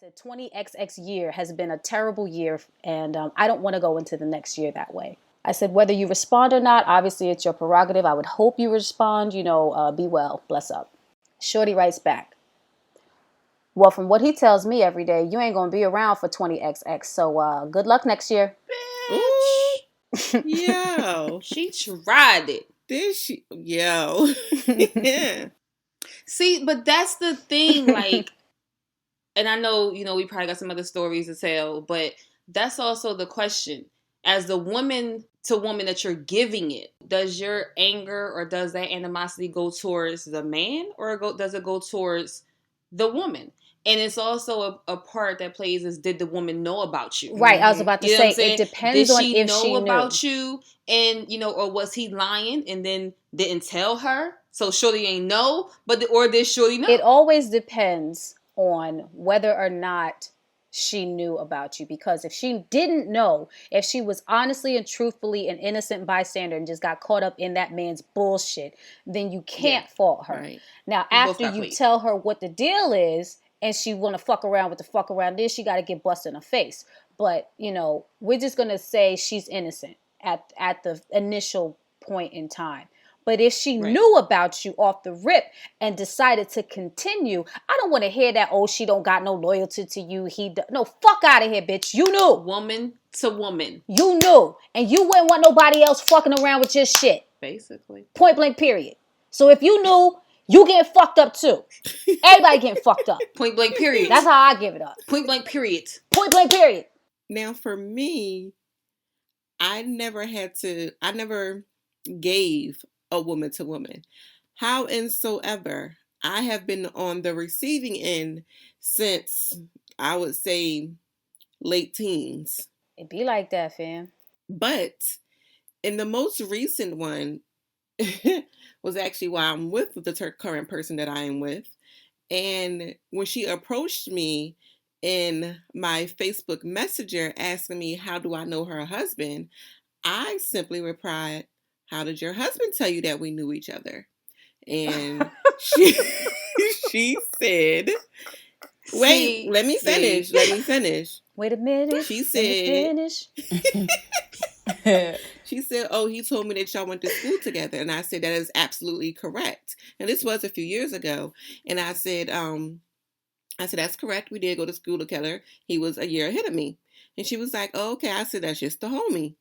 said 20XX year has been a terrible year, and I don't want to go into the next year that way. I said, whether you respond or not, obviously it's your prerogative. I would hope you respond, be well, bless up. Shorty writes back, well, from what he tells me every day, you ain't going to be around for 20XX, so good luck next year. Bitch. Yo. She tried it. Did she? Yo. Yeah. See, but that's the thing, like, and I know, we probably got some other stories to tell, but that's also the question. As the woman to woman that you're giving it, does your anger or does that animosity go towards the man, or does it go towards the woman? And it's also a part that plays is, did the woman know about you? Right, I was about to say, it depends on if she know knew about you, and or was he lying and then didn't tell her? So Shorty ain't know, or did Shorty know? It always depends on whether or not she knew about you, because if she didn't know, if she was honestly and truthfully an innocent bystander and just got caught up in that man's bullshit, then you can't fault her. Right. Now, after you tell her what the deal is, and she want to fuck around with the fuck around this, she got to get busted in the face. But, we're just going to say she's innocent at the initial point in time. But if she knew about you off the rip and decided to continue, I don't want to hear that, she don't got no loyalty to you. No, fuck out of here, bitch. You knew. Woman to woman. You knew. And you wouldn't want nobody else fucking around with your shit. Basically. Point blank, period. So if you knew, you getting fucked up too. Everybody getting fucked up. Point blank, period. That's how I give it up. Point blank, period. Point blank, period. Now, for me, I never gave a woman to woman. Howsoever, I have been on the receiving end since, I would say, late teens. It be like that, fam. But in the most recent one was actually why I'm with the current person that I am with. And when she approached me in my Facebook Messenger asking me, how do I know her husband? I simply replied, how did your husband tell you that we knew each other? And she said, wait, let me finish. Wait a minute. She said, she said, he told me that y'all went to school together. And I said, that is absolutely correct. And this was a few years ago. And I said, that's correct. We did go to school together. He was a year ahead of me. And she was like, oh, okay. I said, that's just the homie.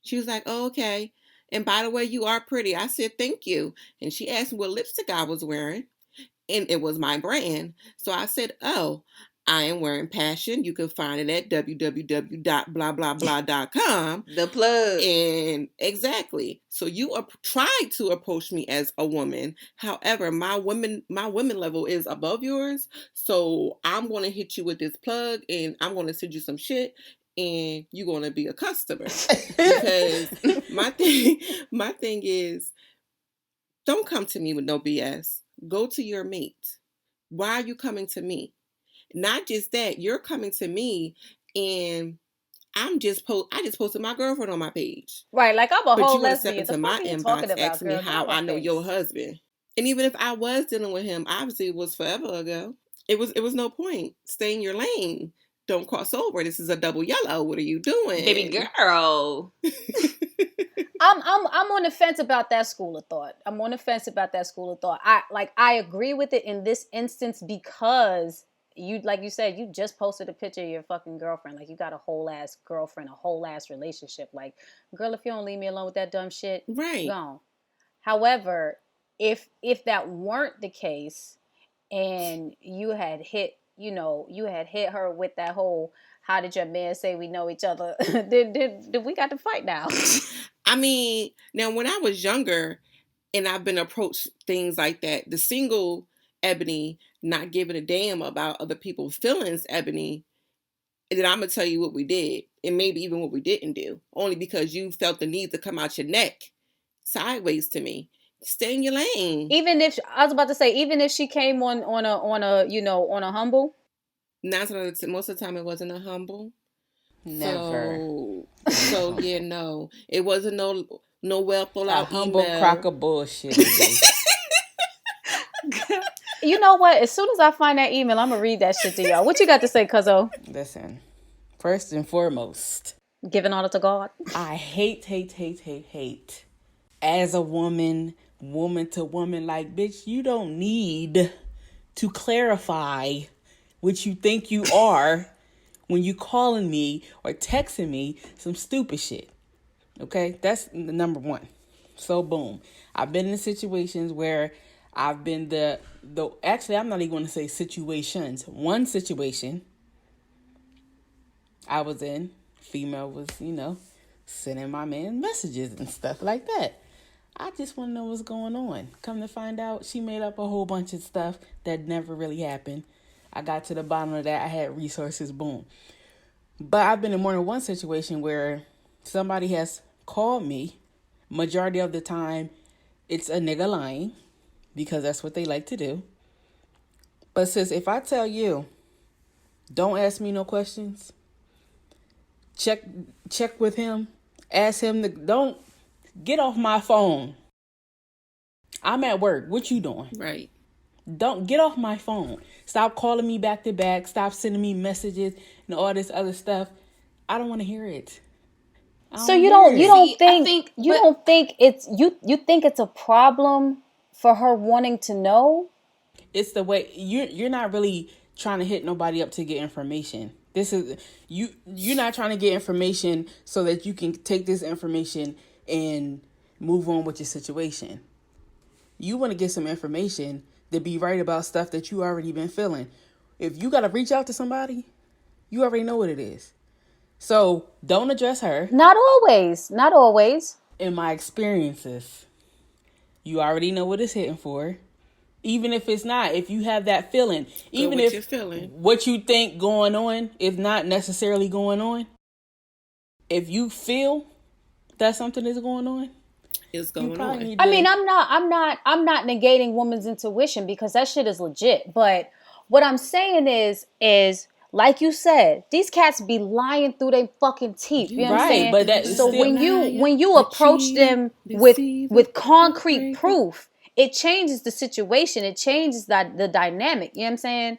She was like, oh, okay. And by the way, you are pretty. I said, thank you. And she asked me what lipstick I was wearing. And it was my brand. So I said, I am wearing Passion. You can find it at www.blahblahblah.com. The plug. And exactly. So you tried to approach me as a woman. However, my women level is above yours. So I'm going to hit you with this plug and I'm going to send you some shit. And you're going to be a customer. Because my thing is, don't come to me with no BS. Go to your mate. Why are you coming to me? Not just that, you're coming to me and I just posted my girlfriend on my page. Right, like I'm a whole lesbian. But you want to step into my inbox asking me how I know your husband. And even if I was dealing with him, obviously it was forever ago. It was no point. Stay in your lane. Don't cross over. This is a double yellow. What are you doing? Baby girl. I'm on the fence about that school of thought. I agree with it in this instance because you, like you said, you just posted a picture of your fucking girlfriend. Like, you got a whole ass girlfriend, a whole ass relationship. Like, girl, if you don't leave me alone with that dumb shit, right, gone. However, if that weren't the case and you had hit her with that whole, how did your man say we know each other? did we got to fight now? I mean, now when I was younger and I've been approached things like that, the single Ebony, not giving a damn about other people's feelings, Ebony, and then I'm going to tell you what we did and maybe even what we didn't do, only because you felt the need to come out your neck sideways to me. Stay in your lane. Even if she came on a humble. Most of the time it wasn't a humble. Never. So yeah, no. It wasn't no well thought out humble email. crock of bullshit. You know what? As soon as I find that email, I'm gonna read that shit to y'all. What you got to say, Cuzzo? Listen, first and foremost, Giving honor to God. I hate as a woman to woman, like, bitch, you don't need to clarify what you think you are when you calling me or texting me some stupid shit. Okay, that's the number one. So boom, I've been in situations where I've been actually, I'm not even going to say situations. One situation I was in, female was, sending my man messages and stuff like that. I just want to know what's going on. Come to find out, she made up a whole bunch of stuff that never really happened. I got to the bottom of that. I had resources, boom. But I've been in more than one situation where somebody has called me. Majority of the time, it's a nigga lying, because that's what they like to do. But sis, if I tell you, don't ask me no questions, check with him, ask him don't get off my phone. I'm at work. What you doing? Right. Don't get off my phone. Stop calling me back to back. Stop sending me messages and all this other stuff. I don't want to hear it. So you don't think it's a problem for her wanting to know? It's the way you're not really trying to hit nobody up to get information. This is you're not trying to get information so that you can take this information and move on with your situation. You want to get some information to be right about stuff that you already been feeling. If you got to reach out to somebody, you already know what it is. So don't address her. Not always. Not always. In my experiences, you already know what it's hitting for. Even if it's not, if you have that feeling, even if what you think going on is not necessarily going on, if you feel that something is going on, it's going on. I mean, I'm not negating women's intuition, because that shit is legit. But what I'm saying is like you said, these cats be lying through their fucking teeth. You know what I'm saying? But so when you approach them with concrete proof, it changes the situation. It changes the dynamic. You know what I'm saying?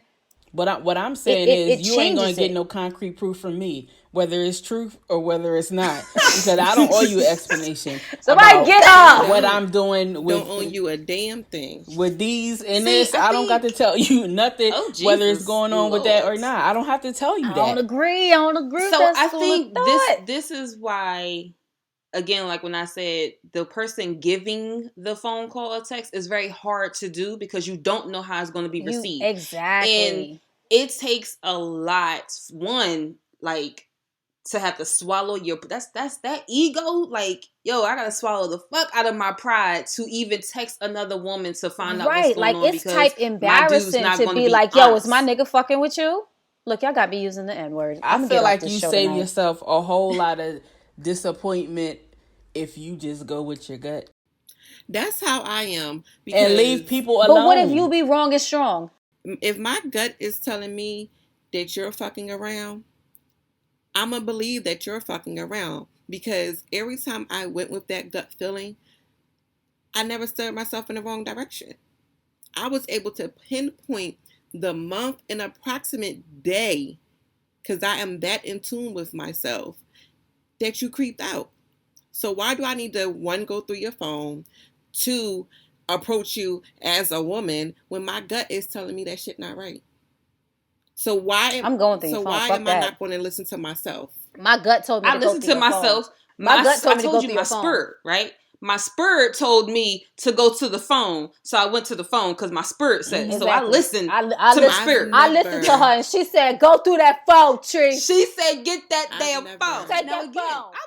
But what I'm saying is you ain't going to get no concrete proof from me, whether it's truth or whether it's not. Because I don't owe you an explanation. Somebody get up! What I'm doing with... Don't owe you a damn thing. With these and this, I don't got to tell you nothing, whether it's going on with that or not. I don't have to tell you that. I don't agree. So I think this is why... Again, like when I said, the person giving the phone call or text is very hard to do, because you don't know how it's going to be received. Exactly. And it takes a lot, one, like, to have to swallow that's that ego. Like, yo, I got to swallow the fuck out of my pride to even text another woman to find out what's going on. Like, it's type embarrassing to be like, yo, is my nigga fucking with you? Look, y'all got me using the N-word. I feel like you save yourself a whole lot of disappointment if you just go with your gut. That's how I am. And leave people alone. But what if you be wrong and strong? If my gut is telling me that you're fucking around, I'm going to believe that you're fucking around. Because every time I went with that gut feeling, I never steered myself in the wrong direction. I was able to pinpoint the month and approximate day, because I am that in tune with myself, that you creeped out. So why do I need to, one, go through your phone, two, approach you as a woman when my gut is telling me that shit not right? So why am I not going to listen to myself? My gut told me to go through myself. My gut told me to go through my spirit, right? My spirit told me to go to the phone, so I went to the phone because my spirit said. Exactly. So I listened to my spirit. I listened to her, and she said, "Go through that phone, Tree." She said, "Get that damn phone." Take that phone. I